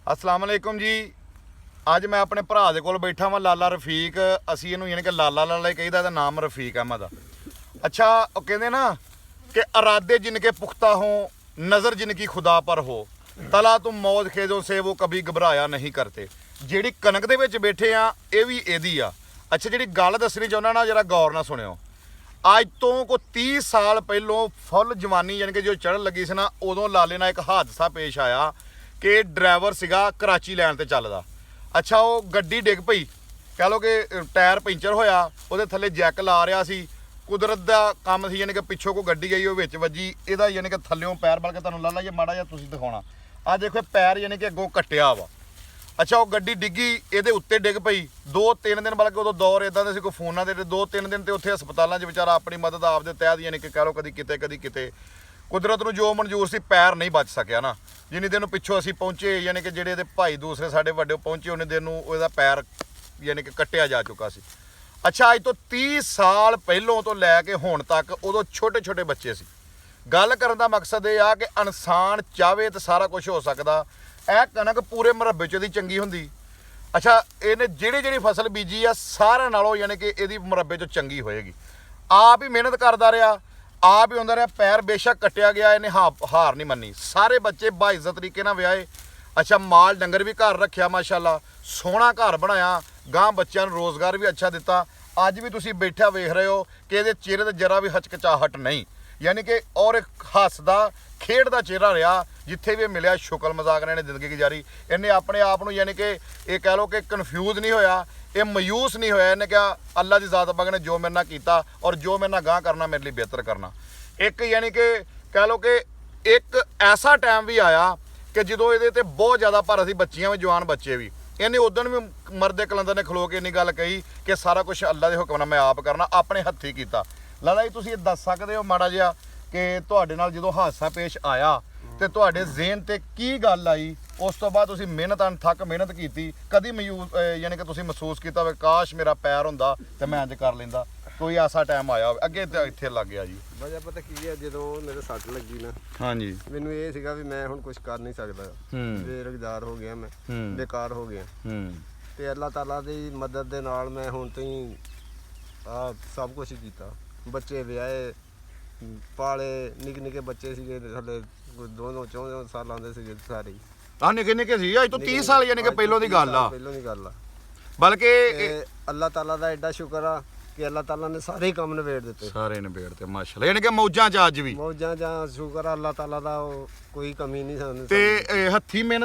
अस्सलाम वालेकुम जी। ਅੱਜ ਮੈਂ ਆਪਣੇ ਭਰਾ ਦੇ ਕੋਲ ਬੈਠਾ ਵਾਂ ਲਾਲਾ ਰਫੀਕ। ਅਸੀਂ ਇਹਨੂੰ ਯਾਨੀ ਕਿ ਲਾਲਾ ਲਾਲਾ ਹੀ ਕਹੀਦਾ, ਇਹਦਾ ਨਾਮ ਰਫੀਕ ਅਹਿਮਦ ਆ। ਅੱਛਾ, ਉਹ ਕਹਿੰਦੇ ਨਾ ਕਿ ਇਰਾਦੇ ਜਿਨਕੇ ਪੁਖਤਾ ਹੋ, ਨਜ਼ਰ ਜਿਨकी खुदा पर हो, तला तुम मौज खेजों से वो कभी घबराया नहीं करते। ਜਿਹੜੀ ਕਣਕ ਦੇ ਵਿੱਚ ਬੈਠੇ ਆ ਇਹ ਵੀ ਇਹਦੀ ਆ। ਅੱਛਾ, ਜਿਹੜੀ ਗੱਲ ਦੱਸਣੀ ਚਾਹੁੰਦਾ ਨਾ ਜਰਾ ਗੌਰ ਨਾਲ ਸੁਣਿਓ। ਅੱਜ ਤੋਂ ਕੋਈ 30 ਸਾਲ ਪਹਿਲੋਂ ਫੁੱਲ ਜਵਾਨੀ ਯਾਨੀ ਕਿ ਜੋ ਚੜ੍ਹਨ ਲੱਗੀ ਸੀ ਨਾ, ਉਦੋਂ ਲਾਲੇ ਨਾਲ ਇੱਕ ਹਾਦਸਾ ਪੇਸ਼ ਆਇਆ ਕਿ ਡਰਾਈਵਰ ਸੀਗਾ ਕਰਾਚੀ ਲੈਣ ਤੇ ਚੱਲਦਾ। ਅੱਛਾ, ਉਹ ਗੱਡੀ ਡਿੱਗ ਪਈ, ਕਹਿ ਲਓ ਕਿ ਟਾਇਰ ਪੈਂਚਰ ਹੋਇਆ, ਉਹਦੇ ਥੱਲੇ ਜੈਕ ਲਾ ਰਿਹਾ ਸੀ। ਕੁਦਰਤ ਦਾ ਕੰਮ ਸੀ, ਯਾਨੀ ਕਿ ਪਿੱਛੋਂ ਕੋਈ ਗੱਡੀ ਆਈ ਉਹ ਵਿੱਚ ਵੱਜੀ, ਇਹਦਾ ਯਾਨੀ ਕਿ ਥੱਲਿਓਂ ਪੈਰ ਬਲ ਕੇ ਤੁਹਾਨੂੰ ਲਾਲਾ ਜੇ ਮਾੜਾ ਜਿਹਾ ਤੁਸੀਂ ਦਿਖਾਉਣਾ। ਆਹ ਦੇਖੋ ਪੈਰ ਯਾਨੀ ਕਿ ਅੱਗੋਂ ਕੱਟਿਆ ਵਾ। ਅੱਛਾ, ਉਹ ਗੱਡੀ ਡਿੱਗੀ, ਇਹਦੇ ਉੱਤੇ ਡਿੱਗ ਪਈ। 2-3 ਦਿਨ ਬਲਕਿ ਉਦੋਂ ਦੌਰ ਇਦਾਂ ਦੇ ਸੀ, ਕੋਈ ਫੋਨਾਂ ਦੇ 2-3 ਦਿਨ ਤੇ ਉੱਥੇ ਹਸਪਤਾਲਾਂ 'ਚ ਵਿਚਾਰਾ ਆਪਣੀ ਮਦਦ ਆਪਦੇ ਤਹਿਤ ਯਾਨੀ ਕਿ ਕਹਿ ਲਓ ਕਦੀ ਕਿਤੇ ਕਦੀ ਕਿਤੇ। ਕੁਦਰਤ ਨੂੰ ਜੋ ਮਨਜ਼ੂਰ ਸੀ, ਪੈਰ ਨਹੀਂ ਬਚ ਸਕਿਆ ਨਾ। ਜਿੰਨੀ ਦਿਨ ਨੂੰ ਪਿੱਛੋਂ ਅਸੀਂ ਪਹੁੰਚੇ, ਯਾਨੀ ਕਿ ਜਿਹੜੇ ਇਹਦੇ ਭਾਈ ਦੂਸਰੇ ਸਾਡੇ ਵੱਡੇ ਪਹੁੰਚੇ, ਉਹਨੇ ਦਿਨ ਨੂੰ ਉਹਦਾ ਪੈਰ ਯਾਨੀ ਕਿ ਕੱਟਿਆ ਜਾ ਚੁੱਕਾ ਸੀ। ਅੱਛਾ, ਅੱਜ ਤੋਂ 30 ਸਾਲ ਪਹਿਲੋਂ ਤੋਂ ਲੈ ਕੇ ਹੁਣ ਤੱਕ ਉਦੋਂ ਛੋਟੇ ਛੋਟੇ ਬੱਚੇ ਸੀ। ਗੱਲ ਕਰਨ ਦਾ ਮਕਸਦ ਇਹ ਆ ਕਿ ਇਨਸਾਨ ਚਾਹਵੇ ਤਾਂ ਸਾਰਾ ਕੁਝ ਹੋ ਸਕਦਾ। ਇਹ ਕਣਕ ਪੂਰੇ ਮੁਰੱਬੇ 'ਚ ਇਹਦੀ ਚੰਗੀ ਹੁੰਦੀ। ਅੱਛਾ, ਇਹਨੇ ਜਿਹੜੀ ਫਸਲ ਬੀਜੀ ਆ ਸਾਰਿਆਂ ਨਾਲੋਂ ਯਾਨੀ ਕਿ ਇਹਦੀ ਮੁਰੱਬੇ 'ਚ ਚੰਗੀ ਹੋਏਗੀ। ਆਪ ਹੀ ਮਿਹਨਤ ਕਰਦਾ ਰਿਹਾ, ਆਪ ਹੀ ਹੁੰਦਾ ਰਿਹਾ। ਪੈਰ ਬੇਸ਼ੱਕ ਕੱਟਿਆ ਗਿਆ, ਇਹਨੇ ਹਾਰ ਨਹੀਂ ਮੰਨੀ। ਸਾਰੇ ਬੱਚੇ ਬਾਇਜ਼ਤ ਤਰੀਕੇ ਨਾਲ ਵਿਆਹੇ। ਅੱਛਾ, ਮਾਲ ਡੰਗਰ ਵੀ ਘਰ ਰੱਖਿਆ, ਮਾਸ਼ਾਅੱਲਾ ਸੋਹਣਾ ਘਰ ਬਣਾਇਆ, ਗਾਂ ਬੱਚਿਆਂ ਨੂੰ ਰੋਜ਼ਗਾਰ ਵੀ ਅੱਛਾ ਦਿੱਤਾ। ਅੱਜ ਵੀ ਤੁਸੀਂ ਬੈਠਿਆ ਵੇਖ ਰਹੇ ਹੋ ਕਿ ਇਹਦੇ ਚਿਹਰੇ ਤੇ ਜਰਾ ਵੀ ਹਚਕਚਾਹਟ ਨਹੀਂ, ਯਾਨੀ ਕਿ ਔਰ ਇੱਕ ਹੱਸਦਾ ਖੇਡਦਾ ਚਿਹਰਾ ਰਿਹਾ। ਜਿੱਥੇ ਵੀ ਮਿਲਿਆ ਸ਼ੁਕਰ ਮਜ਼ਾਕ ਨਾਲ ਇਹਨੇ ਜ਼ਿੰਦਗੀ ਗੁਜ਼ਾਰੀ। ਇਹਨੇ ਆਪਣੇ ਆਪ ਨੂੰ ਯਾਨੀ ਕਿ ਇਹ ਕਹਿ ਲਓ ਕਿ ਕਨਫਿਊਜ਼ ਨਹੀਂ ਹੋਇਆ, ਇਹ ਮਾਯੂਸ ਨਹੀਂ ਹੋਇਆ। ਇਹਨੇ ਕਿਹਾ ਅੱਲਾ ਦੀ ਜ਼ਾਤ ਪਾਕ ਨੇ ਜੋ ਮੇਰੇ ਨਾਲ ਕੀਤਾ ਔਰ ਜੋ ਮੇਰੇ ਨਾਲ ਗਾਂਹ ਕਰਨਾ ਮੇਰੇ ਲਈ ਬਿਹਤਰ ਕਰਨਾ। ਇੱਕ ਯਾਨੀ ਕਿ ਕਹਿ ਲਓ ਕਿ ਇੱਕ ਐਸਾ ਟਾਈਮ ਵੀ ਆਇਆ ਕਿ ਜਦੋਂ ਇਹਦੇ ਤੇ ਬਹੁਤ ਜ਼ਿਆਦਾ ਭਾਰ ਸੀ, ਬੱਚੀਆਂ ਵੀ ਜਵਾਨ ਬੱਚੇ ਵੀ। ਇਹਨੇ ਉਦੋਂ ਵੀ ਮਰਦੇ ਕਲੰਦਰ ਨੇ ਖਲੋ ਕੇ ਇੰਨੀ ਗੱਲ ਕਹੀ ਕਿ ਸਾਰਾ ਕੁਝ ਅੱਲਾ ਦੇ ਹੁਕਮ ਨਾਲ ਮੈਂ ਆਪ ਕਰਨਾ, ਆਪਣੇ ਹੱਥੀਂ ਕੀਤਾ। ਲਾਲਾ ਜੀ, ਤੁਸੀਂ ਇਹ ਦੱਸ ਸਕਦੇ ਹੋ ਮਾੜਾ ਜਿਹਾ ਕਿ ਤੁਹਾਡੇ ਨਾਲ ਜਦੋਂ ਹਾਦਸਾ ਪੇਸ਼ ਆਇਆ ਤੇ ਤੁਹਾਡੇ ਜ਼ਿਹਨ ਤੇ ਕੀ ਗੱਲ ਆਈ? ਉਸ ਤੋਂ ਬਾਅਦ ਤੁਸੀਂ ਮਿਹਨਤ ਅਣਥੱਕ ਮਿਹਨਤ ਕੀਤੀ, ਕਦੀ ਯਾਨੀ ਕਿ ਤੁਸੀਂ ਮਹਿਸੂਸ ਕੀਤਾ ਹੋਵੇ ਕਾਸ਼ ਮੇਰਾ ਪੈਰ ਹੁੰਦਾ ਤੇ ਮੈਂ ਇੰਜ ਕਰ ਲੈਂਦਾ? ਕੋਈ ਐਸਾ ਟਾਈਮ ਆਇਆ ਹੋਵੇ? ਅੱਗੇ ਤੇ ਇੱਥੇ ਲੱਗ ਗਿਆ ਜੀ। ਵਜ੍ਹਾ ਪਤਾ ਕੀ ਹੈ, ਜਦੋਂ ਮੇਰੇ ਸੱਟ ਲੱਗੀ ਨਾ, ਹਾਂਜੀ, ਮੈਨੂੰ ਇਹ ਸੀਗਾ ਵੀ ਮੈਂ ਹੁਣ ਕੁਝ ਕਰ ਨਹੀਂ ਸਕਦਾ, ਬੇਰੁਜ਼ਗਾਰ ਹੋ ਗਿਆ ਮੈਂ, ਬੇਕਾਰ ਹੋ ਗਿਆ। ਤੇ ਅੱਲਾਹ ਤਾਲਾ ਦੀ ਮਦਦ ਦੇ ਨਾਲ ਮੈਂ ਹੁਣ ਤੋਂ ਹੀ ਆ ਸਭ ਕੁਝ ਕੀਤਾ। ਬੱਚੇ ਵਿਆਹੇ, ਪਾਲੇ, ਨਿੱਕੇ ਨਿੱਕੇ ਬੱਚੇ ਸੀਗੇ, ਹਲੇ 2-4 ਸਾਲਾਂ ਦੇ ਸੀਗੇ ਸਾਰੇ। ਆ ਨਿੱਕੇ ਨਿੱਕੇ ਸੀ, ਅੱਜ ਤੋਂ 30 ਸਾਲ ਯਾਨੀ ਕਿ ਪਹਿਲੋਂ ਦੀ ਗੱਲ ਆ। ਪਹਿਲੋਂ ਦੀ ਗੱਲ ਆ। ਬਲਕਿ ਅੱਲਾਹ ਤਾਲਾ ਦਾ ਐਡਾ ਸ਼ੁਕਰ ਆ ਕਿ ਅੱਲਾਹ ਤਾਲਾ ਨੇ ਸਾਰੇ ਕੰਮ ਨਿਬੇੜ ਦਿੱਤੇ, ਸਾਰੇ ਨਿਬੇੜ ਤੇ ਮਾਸ਼ਾਅੱਲਾ। ਯਾਨੀ ਕਿ ਮੌਜਾਂ 'ਚ ਅੱਜ ਵੀ ਮੌਜਾਂ ਜਾਂ ਸ਼ੁਕਰ ਆ ਅੱਲਾਹ ਤਾਲਾ ਦਾ, ਕੋਈ ਕਮੀ ਨਹੀਂ ਸਾਨੂੰ। ਤੇ ਹੱਥੀਂ ਮਿਹਨਤ